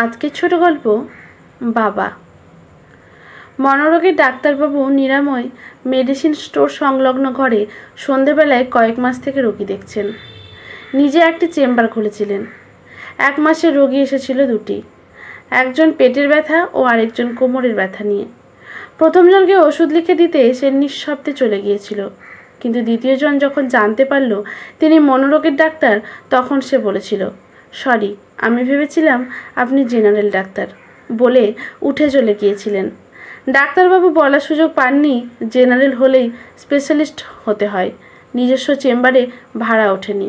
আজকের ছোট গল্প বাবা। মনোরোগের ডাক্তারবাবু নিরাময় মেডিসিন স্টোর সংলগ্ন ঘরে সন্ধেবেলায় কয়েক মাস থেকে রোগী দেখছেন। নিজে একটি চেম্বার খুলেছিলেন। 1 মাসের রোগী এসেছিল দুটি, একজন পেটের ব্যথা ও আরেকজন কোমরের ব্যথা নিয়ে। প্রথমজনকে ওষুধ লিখে দিতে সে নিঃশব্দে চলে গিয়েছিল, কিন্তু দ্বিতীয়জন যখন জানতে পারল তিনি মনোরোগের ডাক্তার, তখন সে বলেছিল, সরি, আমি ভেবেছিলাম আপনি জেনারেল ডাক্তার, বলে উঠে চলে গিয়েছিলেন। ডাক্তারবাবু বলার সুযোগ পাননি জেনারেল হলেই স্পেশালিস্ট হতে হয়, নিজস্ব চেম্বারে ভাড়া ওঠেনি,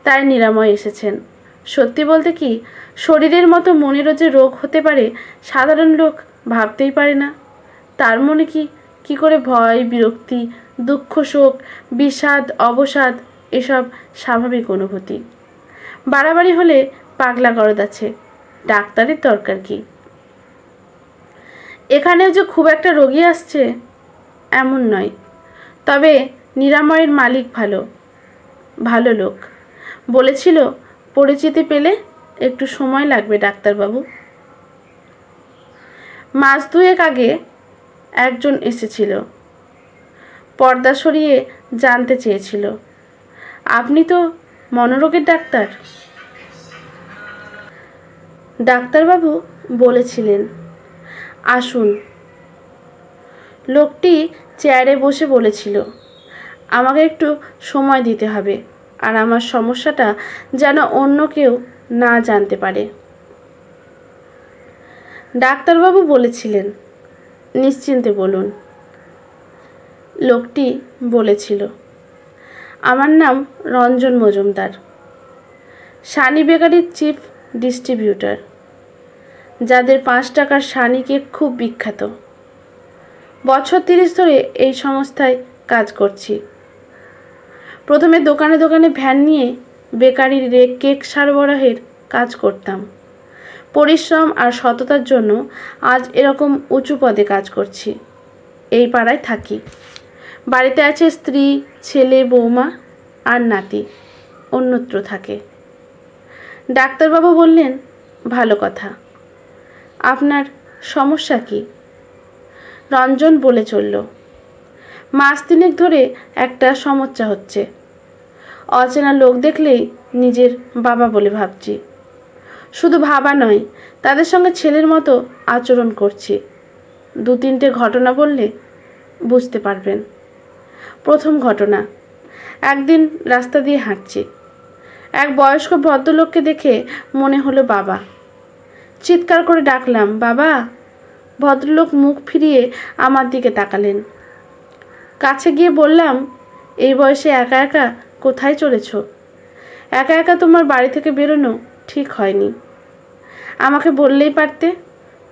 তাই নিরাময় এসেছেন। সত্যি বলতে কি, শরীরের মতো মনেরও যে রোগ হতে পারে সাধারণ লোক ভাবতেই পারে না। তার মনে কি করে ভয়, বিরক্তি, দুঃখ, শোক, বিষাদ, অবসাদ এসব স্বাভাবিক অনুভূতি। বাড়াবাড়ি হলে পাগলা গরদ আছে, ডাক্তারের দরকার কি? এখানেও যে খুব একটা রোগী আসছে এমন নয়, তবে নিরাময়ের মালিক ভালো লোক। বলেছিল পরিচিতি পেলে একটু সময় লাগবে ডাক্তারবাবু। মাস 2 আগে একজন এসেছিল, পর্দা সরিয়ে জানতে চেয়েছিল, আপনি তো মনোরোগের ডাক্তার? ডাক্তারবাবু বলেছিলেন, আসুন। লোকটি চেয়ারে বসে বলেছিল, আমাকে একটু সময় দিতে হবে, আর আমার সমস্যাটা যেন অন্য কেউ না জানতে পারে। ডাক্তারবাবু বলেছিলেন, নিশ্চিন্তে বলুন। লোকটি বলেছিল, আমার নাম রঞ্জন মজুমদার, সানি বেকারির চিফ ডিস্ট্রিবিউটর, যাদের 5 টাকার সানি কেক খুব বিখ্যাত। বছর 30 ধরে এই সংস্থায় কাজ করছি। প্রথমে দোকানে দোকানে ভ্যান নিয়ে বেকারির কেক সরবরাহের কাজ করতাম। পরিশ্রম আর সততার জন্য আজ এরকম উঁচু পদে কাজ করছি। এই পাড়ায় থাকি, বাড়িতে আছে স্ত্রী, ছেলে, বৌমা আর নাতি, অন্যত্র থাকে। ডাক্তারবাবু বললেন, ভালো কথা, আপনার সমস্যা কি? রঞ্জন বলে চলল, মাস 3 ধরে একটা সমস্যা হচ্ছে। অচেনা লোক দেখলেই নিজের বাবা বলে ভাবছি। শুধু ভাবা নয়, তাদের সঙ্গে ছেলের মতো আচরণ করছি। 2-3টে ঘটনা বললে বুঝতে পারবেন। প্রথম ঘটনা, একদিন রাস্তা দিয়ে হাঁটছি, এক বয়স্ক ভদ্রলোককে দেখে মনে হলো বাবা। চিৎকার করে ডাকলাম, বাবা। ভদ্রলোক মুখ ফিরিয়ে আমার দিকে তাকালেন। কাছে গিয়ে বললাম, এই বয়সে একা একা কোথায় চলেছ? একা একা তোমার বাড়ি থেকে বেরোনো ঠিক হয়নি। আমাকে বললেই পারতে,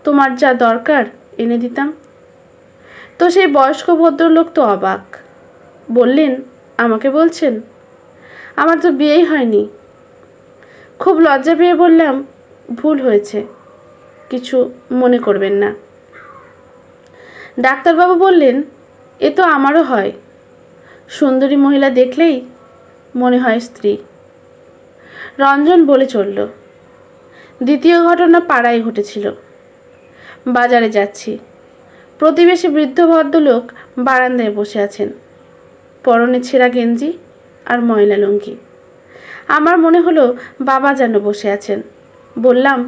তোমার যা দরকার এনে দিতাম। তো সেই বয়স্ক ভদ্রলোক তো অবাক, বললেন, আমাকে বলছেন? আমার তো বিয়েই হয়নি। খুব লজ্জা পেয়ে বললাম, ভুল হয়েছে, কিছু মনে করবেন না। ডাক্তারবাবু বললেন, এ তো আমারও হয়। সুন্দরী মহিলা দেখলেই মনে হয় স্ত্রী। রঞ্জন বলে চলল, দ্বিতীয় ঘটনা পাড়ায় ঘটেছিল। বাজারে যাচ্ছি, প্রতিবেশী বৃদ্ধ ভদ্রলোক বারান্দায় বসে আছেন, পরনে ছেঁড়া গেঞ্জি আর ময়লা লুঙ্গি। আমার মনে হলো বাবা যেন বসে আছেন। বললাম,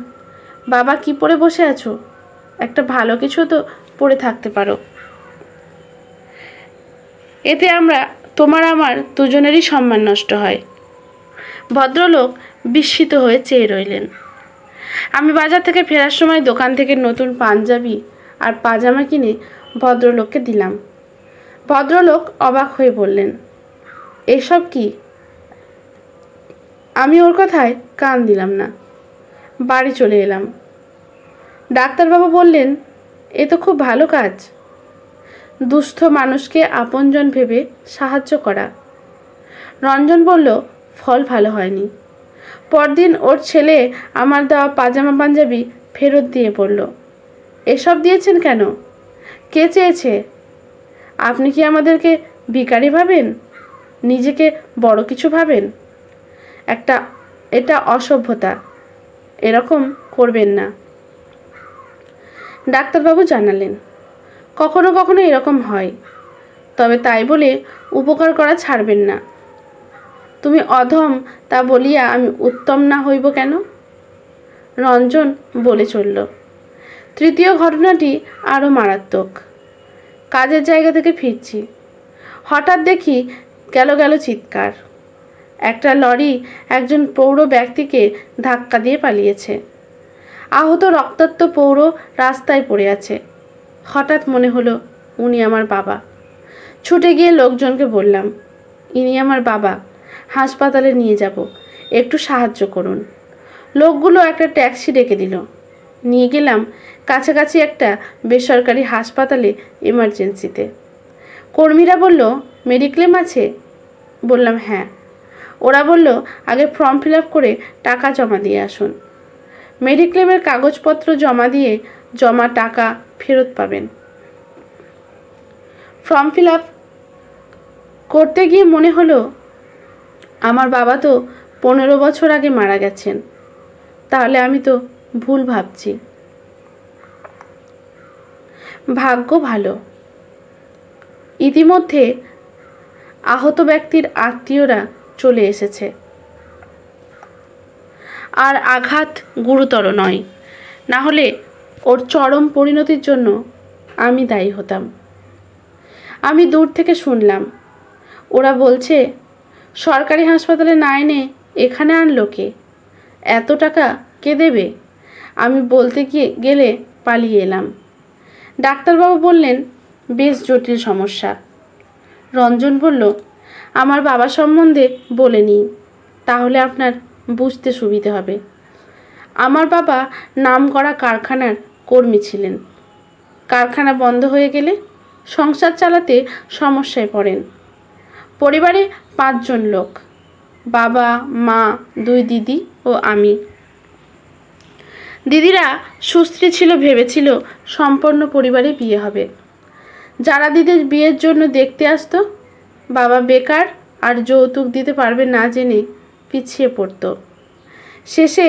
বাবা কি পরে বসে আছো? একটা ভালো কিছু তো পরে থাকতে পারো, এতে তোমার আমার দুজনেরই সম্মান নষ্ট হয়। ভদ্রলোক বিস্মিত হয়ে চেয়ে রইলেন। আমি বাজার থেকে ফেরার সময় দোকান থেকে নতুন পাঞ্জাবি আর পাজামা কিনে ভদ্রলোককে দিলাম। ভদ্রলোক অবাক হয়ে বললেন, এসব কি? আমি ওর কথায় কান দিলাম না, বাড়ি চলে এলাম। ডাক্তারবাবু বললেন, এ তো খুব ভালো কাজ, দুস্থ মানুষকে আপনজন ভেবে সাহায্য করা। রঞ্জন বলল, ফল ভালো হয়নি। পরদিন ওর ছেলে আমার দেওয়া পাজামা পাঞ্জাবি ফেরত দিয়ে বলল, এসব দিয়েছেন কেন? কে চেয়েছে? আপনি কি আমাদেরকে ভিখারি ভাবেন? নিজেকে বড় কিছু ভাবেন? এটা অসভ্যতা। এরকম করবেন না। ডাক্তারবাবু জানালেন, কখনো কখনো এরকম হয়, তবে তাই বলে উপকার করা ছাড়বেন না। তুমি অধম তা বলিয়া আমি উত্তম না হইব কেন? রঞ্জন বলে চলল। তৃতীয় ঘটনাটি আরও মারাত্মক। কাজের জায়গা থেকে ফিরছি, হঠাৎ দেখি গেল গেল চিৎকার। একটা লরি একজন প্রৌঢ় ব্যক্তিকে ধাক্কা দিয়ে পালিয়েছে। আহত রক্তাক্ত প্রৌঢ় রাস্তায় পড়ে আছে। হঠাৎ মনে হলো উনি আমার বাবা। ছুটে গিয়ে লোকজনকে বললাম, ইনি আমার বাবা, হাসপাতালে নিয়ে যাব, একটু সাহায্য করুন। লোকগুলো একটা ট্যাক্সি ডেকে দিল। নিয়ে গেলাম কাছাকাছি একটা বেসরকারি হাসপাতালে এমার্জেন্সিতে। কর্মীরা বলল, মেডিক্লেম আছে? বললাম হ্যাঁ। ওরা বলল, আগে ফর্ম ফিল আপ করে টাকা জমা দিয়ে আসুন। মেডিক্লেমের কাগজপত্র জমা দিয়ে জমা টাকা ফেরত পাবেন। ফর্ম ফিল আপ করতে গিয়ে মনে হলো আমার বাবা তো 15 বছর আগে মারা গেছেন। তাহলে আমি তো ভুল ভাবছি। ভাগ্য ভালো, ইতিমধ্যে আহত ব্যক্তির আত্মীয়রা চলে এসেছে। আর আঘাত গুরুতর নয়, না হলে ওর চরম পরিণতির জন্য আমি দায়ী হতাম। আমি দূর থেকে শুনলাম, ওরা বলছে সরকারি হাসপাতালে না এনে এখানে আনলো কে? এত টাকা কে দেবে? আমি বলতে গেলে পালিয়ে এলাম। ডাক্তারবাবু বললেন, বেশ জটিল সমস্যা। রঞ্জন বলল, আমার বাবা সম্বন্ধে বলে নিই, তাহলে আপনার বুঝতে সুবিধে হবে। আমার বাবা নামকরা কারখানার কর্মী ছিলেন। কারখানা বন্ধ হয়ে গেলে সংসার চালাতে সমস্যায় পড়েন। পরিবারে 5 জন লোক, বাবা, মা, 2 দিদি ও আমি। দিদিরা সুস্ত্রী ছিল, ভেবেছিল সম্পন্ন পরিবারে বিয়ে হবে। যারা দিদির বিয়ের জন্য দেখতে আসতো, বাবা বেকার আর যৌতুক দিতে পারবে না জেনে পিছিয়ে পড়তো। শেষে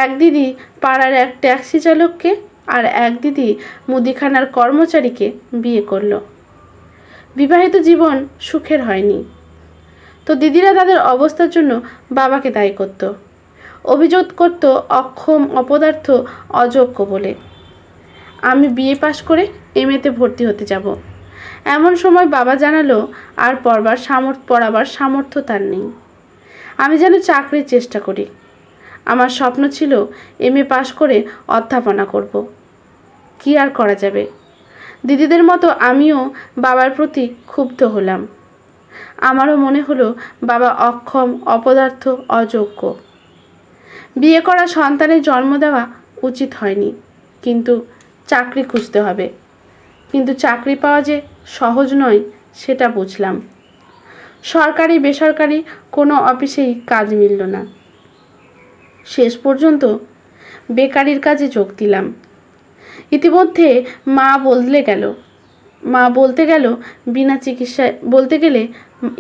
এক দিদি পাড়ার এক ট্যাক্সি চালককে আর এক দিদি মুদিখানার কর্মচারীকে বিয়ে করলো। বিবাহিত জীবন সুখের হয়নি। তো দিদিরা তাদের অবস্থার জন্য বাবাকে দায়ী করত, অভিযোগ করত অক্ষম, অপদার্থ, অযোগ্য বলে। আমি বিএ পাশ করে এমএতে ভর্তি হতে যাব। এমন সময় বাবা জানালো আর পড়াবার সামর্থ্য তার নেই। আমি যেন চাকরির চেষ্টা করি। আমার স্বপ্ন ছিল এমএ পাশ করে অধ্যাপনা করব। কি আর করা যাবে? দিদিদের মতো আমিও বাবার প্রতি ক্ষুব্ধ হলাম। আমারও মনে হলো বাবা অক্ষম, অপদার্থ, অযোগ্য। বিয়ে করা সন্তানের জন্ম দেওয়া উচিত হয়নি, কিন্তু চাকরি খুঁজতে হবে। কিন্তু চাকরি পাওয়া যে সহজ নয় সেটা বুঝলাম। সরকারি বেসরকারি কোনো অফিসেই কাজ মিলল না। শেষ পর্যন্ত বেকারির কাজে যোগ দিলাম। ইতিমধ্যে মা বদলে গেল।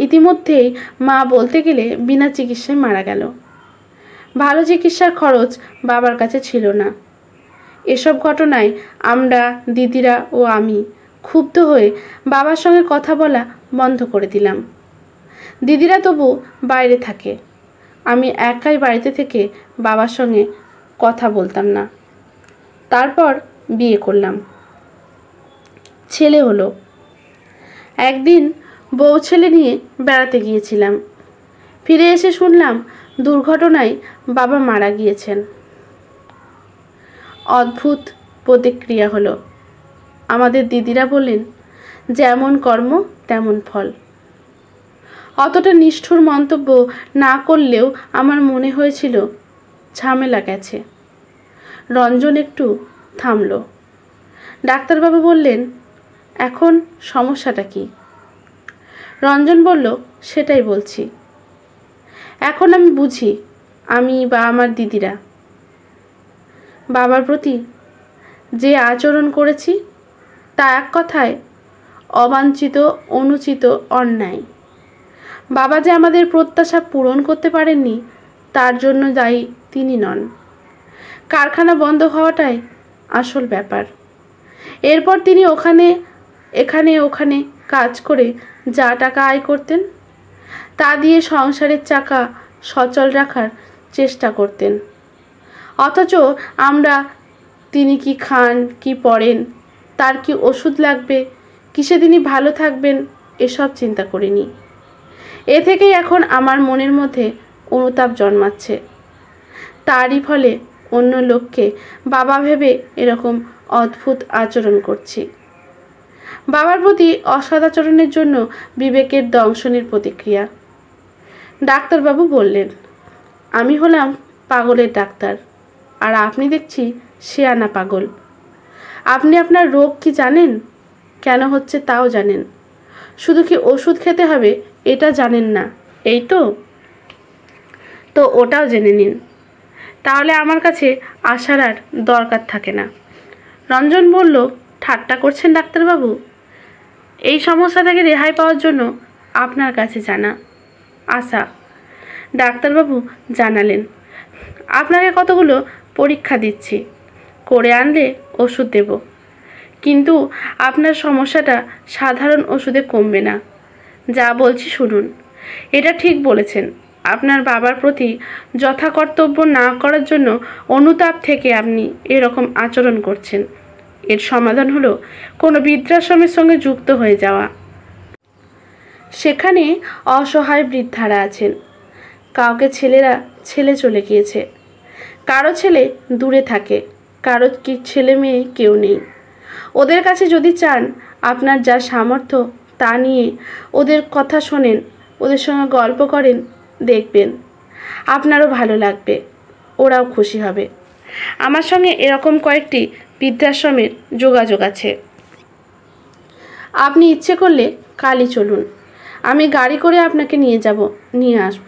ইতিমধ্যেই মা বলতে গেলে বিনা চিকিৎসায় মারা গেল। ভালো চিকিৎসার খরচ বাবার কাছে ছিল না। এসব ঘটনায় আমরা, দিদিরা ও আমি ক্ষুব্ধ হয়ে বাবার সঙ্গে কথা বলা বন্ধ করে দিলাম। দিদিরা তবু বাইরে থাকে। আমি একাই বাড়িতে থেকে বাবার সঙ্গে কথা বলতাম না। তারপর বিয়ে করলাম, ছেলে হলো। একদিন বউ ছেলে নিয়ে বেড়াতে গিয়েছিলাম। ফিরে এসে শুনলাম দুর্ঘটনায় বাবা মারা গিয়েছেন। অদ্ভুত প্রতিক্রিয়া হলো। আমাদের দিদিরা বললেন, যেমন কর্ম তেমন ফল। অতটা নিষ্ঠুর মন্তব্য না করলেও আমার মনে হয়েছিল ঝামেলা গেছে। রঞ্জন একটু থামল। ডাক্তারবাবু বললেন, এখন সমস্যাটা কি? রঞ্জন বলল, সেটাই বলছি। এখন আমি বুঝি আমি বা আমার দিদিরা বাবার প্রতি যে আচরণ করেছি তা এক কথায় অবাঞ্ছিত, অনুচিত, অন্যায়। বাবা যে আমাদের প্রত্যাশা পূরণ করতে পারেননি তার জন্য দায়ী তিনি নন। কারখানা বন্ধ হওয়াটাই আসল ব্যাপার। এরপর তিনি ওখানে কাজ করে যা টাকা আয় করতেন তা দিয়ে সংসারের চাকা সচল রাখার চেষ্টা করতেন। অথচ আমরা তিনি কি খান, কি পরেন, তার কি ওষুধ লাগবে, কিসে তিনি ভালো থাকবেন এসব চিন্তা করিনি। এ থেকেই এখন আমার মনের মধ্যে অনুতাপ জন্মাচ্ছে। তারই ফলে অন্য লোককে বাবা ভেবে এরকম অদ্ভুত আচরণ করছি। বাবার প্রতি অসদাচরণের জন্য বিবেকের দংশনের প্রতিক্রিয়া। ডাক্তারবাবু বললেন, আমি হলাম পাগলের ডাক্তার, আর আপনি দেখছি শেয়ানা পাগল। আপনি আপনার রোগ কি জানেন, কেন হচ্ছে তাও জানেন, শুধু কি ওষুধ খেতে হবে এটা জানেন না, এই তো ওটাও জেনে নিন, তাহলে আমার কাছে আসার আর দরকার থাকে না। রঞ্জন বলল, ঠাট্টা করছেন ডাক্তারবাবু? এই সমস্যা থেকে রেহাই পাওয়ার জন্য আপনার কাছে জানা আসা। ডাক্তারবাবু জানালেন, আপনাকে কতগুলো পরীক্ষা দিচ্ছি, করে আনলে ওষুধ দেব, কিন্তু আপনার সমস্যাটা সাধারণ ওষুধে কমবে না। যা বলছি শুনুন। এটা ঠিক বলেছেন, আপনার বাবার প্রতি যথাকর্তব্য না করার জন্য অনুতাপ থেকে আপনি এরকম আচরণ করছেন। এর সমাধান হলো কোনো বৃদ্ধাশ্রমের সঙ্গে যুক্ত হয়ে যাওয়া। সেখানে অসহায় বৃদ্ধারা আছেন, কাউকে ছেলে চলে গিয়েছে, কারো ছেলে দূরে থাকে, কারো কি ছেলে মেয়ে কেউ নেই। ওদের কাছে যদি চান আপনার যা সামর্থ্য তা নিয়ে ওদের কথা শোনেন, ওদের সঙ্গে গল্প করেন, দেখবেন আপনারও ভালো লাগবে, ওরাও খুশি হবে। আমার সঙ্গে এরকম কয়েকটি বৃদ্ধাশ্রমের যোগাযোগ আছে। আপনি ইচ্ছে করলে কালই চলুন, আমি গাড়ি করে আপনাকে নিয়ে আসব।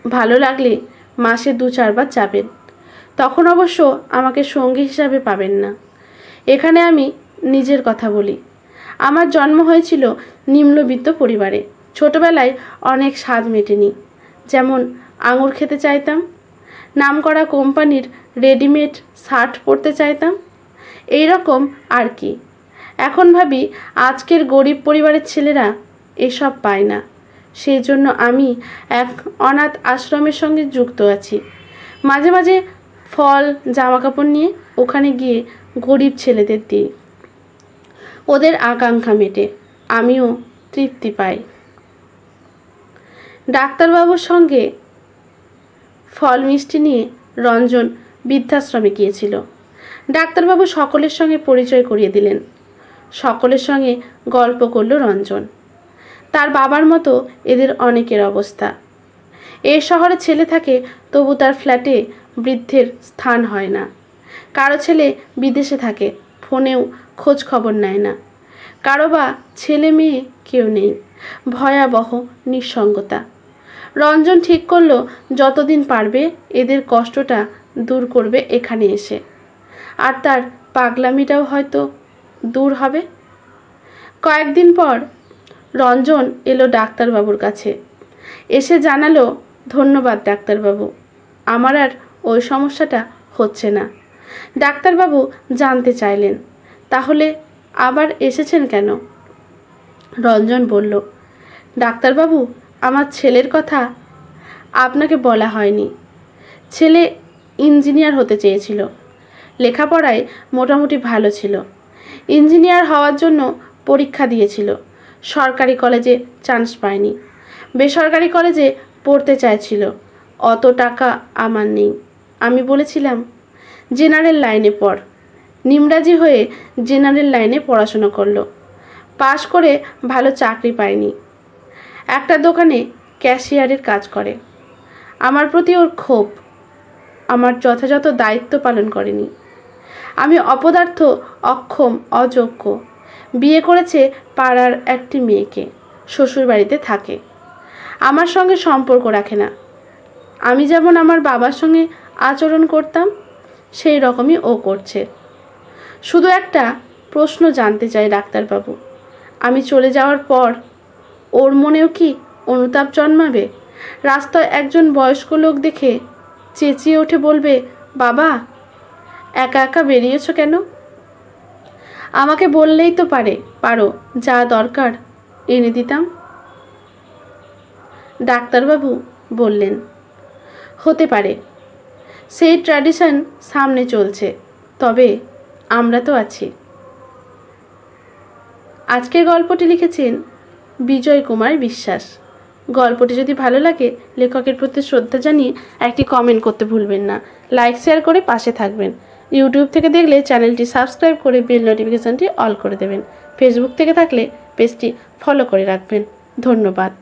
ভালো লাগলে মাসে 2-4 বার যাবেন। তখন অবশ্য আমাকে সঙ্গী হিসাবে পাবেন না। এখানে আমি নিজের কথা বলি। আমার জন্ম হয়েছিল নিম্নবিত্ত পরিবারে। ছোটবেলায় অনেক স্বাদ মেটেনি, যেমন আঙুর খেতে চাইতাম, নামকরা কোম্পানির রেডিমেড শার্ট পরতে চাইতাম, এই রকম আর কি। এখন ভাবি আজকের গরিব পরিবারের ছেলেরা এসব পায় না, সেই জন্য আমি এক অনাথ আশ্রমের সঙ্গে যুক্ত আছি। মাঝে মাঝে ফল, জামা কাপড় নিয়ে ওখানে গিয়ে গরিব ছেলেদের দিই, ওদের আকাঙ্ক্ষা মেটে, আমিও তৃপ্তি পাই। ডাক্তারবাবুর সঙ্গে ফল মিষ্টি নিয়ে রঞ্জন বৃদ্ধাশ্রমে গিয়েছিল। ডাক্তারবাবু সকলের সঙ্গে পরিচয় করিয়ে দিলেন, সকলের সঙ্গে গল্প করল রঞ্জন। তার বাবার মতো এদের অনেকের অবস্থা। এই শহরে ছেলে থাকে, তবু তার ফ্ল্যাটে বৃদ্ধের স্থান হয় না। কারো ছেলে বিদেশে থাকে, ফোনেও খোঁজ খবর নেয় না। কারো বা ছেলে মেয়ে কেউ নেই, ভয়াবহ নিঃসঙ্গতা। রঞ্জন ঠিক করলো যতদিন পারবে এদের কষ্টটা দূর করবে এখানে এসে, আর তার পাগলামিটাও হয়তো দূর হবে। কয়েকদিন পর রঞ্জন এলো ডাক্তারবাবুর কাছে, এসে জানালো, ধন্যবাদ ডাক্তারবাবু, আমার আর ওই সমস্যাটা হচ্ছে না। ডাক্তারবাবু জানতে চাইলেন, তাহলে আবার এসেছেন কেন? রঞ্জন বলল, ডাক্তারবাবু, আমার ছেলের কথা আপনাকে বলা হয়নি। ছেলে ইঞ্জিনিয়ার হতে চেয়েছিল, লেখাপড়ায় মোটামুটি ভালো ছিল। ইঞ্জিনিয়ার হওয়ার জন্য পরীক্ষা দিয়েছিল, সরকারি কলেজে চান্স পায়নি, বেসরকারি কলেজে পড়তে চাইছিল। অত টাকা আমার নেই। আমি বলেছিলাম জেনারেল লাইনে পড়। নিমরাজি হয়ে জেনারেল লাইনে পড়াশোনা করলো, পাশ করে ভালো চাকরি পায়নি, একটা দোকানে ক্যাশিয়ারের কাজ করে। আমার প্রতি ওর ক্ষোভ, আমার যথাযথ দায়িত্ব পালন করেনি। আমি অপদার্থ, অক্ষম, অযোগ্য। বিয়ে করেছে পাড়ার একটি মেয়েকে, শ্বশুরবাড়িতে থাকে, আমার সঙ্গে সম্পর্ক রাখে না। আমি যেমন আমার বাবার সঙ্গে আচরণ করতাম সেই রকমই ও করছে। শুধু একটা প্রশ্ন জানতে চাই ডাক্তারবাবু, আমি চলে যাওয়ার পর ওর মনেও কি অনুতাপ জন্মাবে? রাস্তায় একজন বয়স্ক লোক দেখে চেঁচিয়ে ওঠে বলবে, বাবা, একা একা বেরিয়েছো কেন? আমাকে বললেই তো পারো যা দরকার এনে দিতাম। ডাক্তারবাবু বললেন, হতে পারে, সেই ট্র্যাডিশন সামনে চলছে, তবে আমরা তো আছি। আজকের গল্পটি লিখেছেন বিজয় কুমার বিশ্বাস। গল্পটি যদি ভালো লাগে লেখকের প্রতি শ্রদ্ধা জানিয়ে একটি কমেন্ট করতে ভুলবেন না। লাইক শেয়ার করে পাশে থাকবেন। ইউটিউব থেকে দেখলে চ্যানেলটি সাবস্ক্রাইব করে বেল নোটিফিকেশনটি অল করে দেবেন। ফেসবুক থেকে থাকলে পেজটি ফলো করে রাখবেন। ধন্যবাদ।